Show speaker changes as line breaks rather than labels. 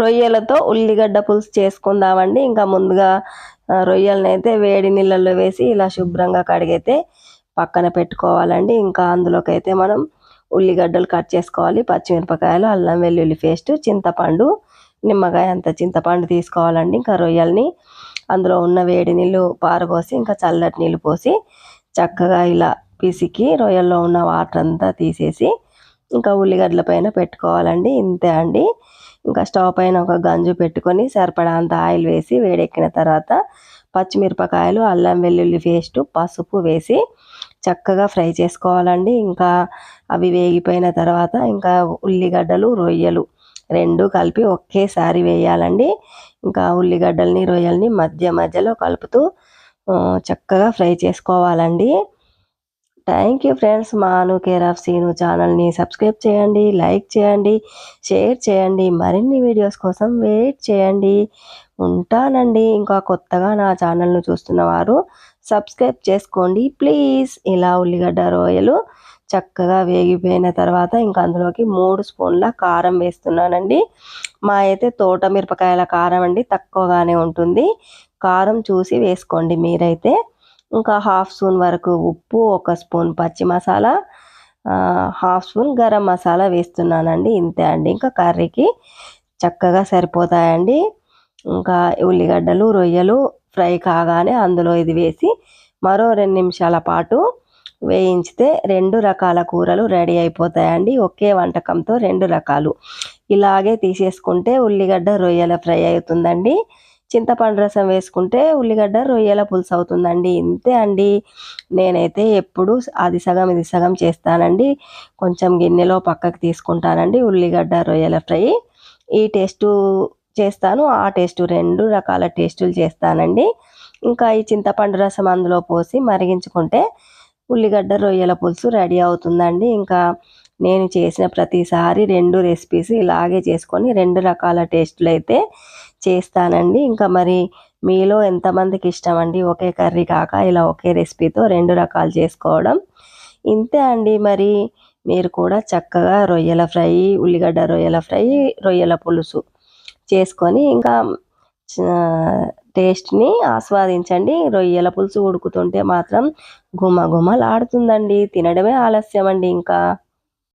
రొయ్యలతో ఉల్లిగడ్డ పులుసు చేసుకుందామండి. ఇంకా ముందుగా రొయ్యలనైతే వేడి నీళ్ళల్లో వేసి ఇలా శుభ్రంగా కడిగైతే పక్కన పెట్టుకోవాలండి. ఇంకా అందులోకైతే మనం ఉల్లిగడ్డలు కట్ చేసుకోవాలి, పచ్చిమిరపకాయలు, అల్లం వెల్లుల్లి పేస్ట్, చింతపండు, నిమ్మకాయ అంత చింతపండు తీసుకోవాలండి. ఇంకా రొయ్యల్ని అందులో ఉన్న వేడి నీళ్ళు పారబోసి ఇంకా చల్లటి నీళ్ళు పోసి చక్కగా ఇలా పిసికి రొయ్యల్లో ఉన్న వాటర్ అంతా తీసేసి ఇంకా ఉల్లిగడ్డల పైన పెట్టుకోవాలండి. ఇంతే అండి. ఇంకా స్టవ్ పైన ఒక గంజు పెట్టుకొని సరిపడంత ఆయిల్ వేసి వేడెక్కిన తర్వాత పచ్చిమిరపకాయలు, అల్లం వెల్లుల్లి పేస్టు, పసుపు వేసి చక్కగా ఫ్రై చేసుకోవాలండి. ఇంకా అవి వేగిపోయిన తర్వాత ఇంకా ఉల్లిగడ్డలు, రొయ్యలు రెండు కలిపి ఒకేసారి వేయాలండి. ఇంకా ఉల్లిగడ్డల్ని, రొయ్యల్ని మధ్య మధ్యలో కలుపుతూ చక్కగా ఫ్రై చేసుకోవాలండి. Thank you friends. మాను కేర్ ఆఫ్ సీను ఛానల్ని సబ్స్క్రైబ్ చేయండి, లైక్ చేయండి, షేర్ చేయండి. మరిన్ని వీడియోస్ కోసం వెయిట్ చేయండి. ఉంటానండి. ఇంకా కొత్తగా నా ఛానల్ను చూస్తున్న వారు సబ్స్క్రైబ్ చేసుకోండి ప్లీజ్. ఇలా ఉల్లిగడ్డ రొయ్యలు చక్కగా వేగిపోయిన తర్వాత ఇంకా అందులోకి 3 స్పూన్ల కారం వేస్తున్నానండి. మా అయితే తోట మిరపకాయల కారం అండి, తక్కువగానే ఉంటుంది. కారం చూసి వేసుకోండి మీరైతే. ఇంకా 1/2 స్పూన్ వరకు ఉప్పు, 1 స్పూన్ పచ్చి మసాలా, 1/2 స్పూన్ గరం మసాలా వేస్తున్నానండి. ఇంతే అండి. ఇంకా కర్రీకి చక్కగా సరిపోతాయండి. ఇంకా ఉల్లిగడ్డలు, రొయ్యలు ఫ్రై కాగానే అందులో ఇది వేసి మరో 2 నిమిషాల పాటు వేయించితే 2 రకాల కూరలు రెడీ అయిపోతాయండి. ఒకే వంటకంతో 2 రకాలు ఇలాగే తీసేసుకుంటే ఉల్లిగడ్డ రొయ్యల ఫ్రై అవుతుందండి. చింతపండు రసం వేసుకుంటే ఉల్లిగడ్డ రొయ్యల పులుసు అవుతుందండి. ఇంతే అండి. నేనైతే ఎప్పుడు అది సగం ఇది సగం చేస్తానండి. కొంచెం గిన్నెలో పక్కకు తీసుకుంటానండి ఉల్లిగడ్డ రొయ్యల ఫ్రై. ఈ టేస్టు చేస్తాను, ఆ టేస్టు 2 రకాల టేస్టులు చేస్తానండి. ఇంకా ఈ చింతపండు రసం అందులో పోసి మరిగించుకుంటే ఉల్లిగడ్డ రొయ్యల పులుసు రెడీ అవుతుందండి. ఇంకా నేను చేసిన ప్రతిసారి 2 రెసిపీస్ ఇలాగే చేసుకొని 2 రకాల టేస్టులు అయితే చేస్తానండి. ఇంకా మరి మీలో ఎంతమందికి ఇష్టం అండి ఒకే కర్రీ కాక ఇలా ఒకే రెసిపీతో 2 రకాలు చేసుకోవడం? ఇంతే అండి. మరి మీరు కూడా చక్కగా రొయ్యల ఫ్రై, ఉల్లిగడ్డ రొయ్యల ఫ్రై, రొయ్యల పులుసు చేసుకొని ఇంకా టేస్ట్ని ఆస్వాదించండి. రొయ్యల పులుసు ఉడుకుతుంటే మాత్రం గుమగుమలాడుతుందండి. తినడమే ఆలస్యం అండి ఇంకా.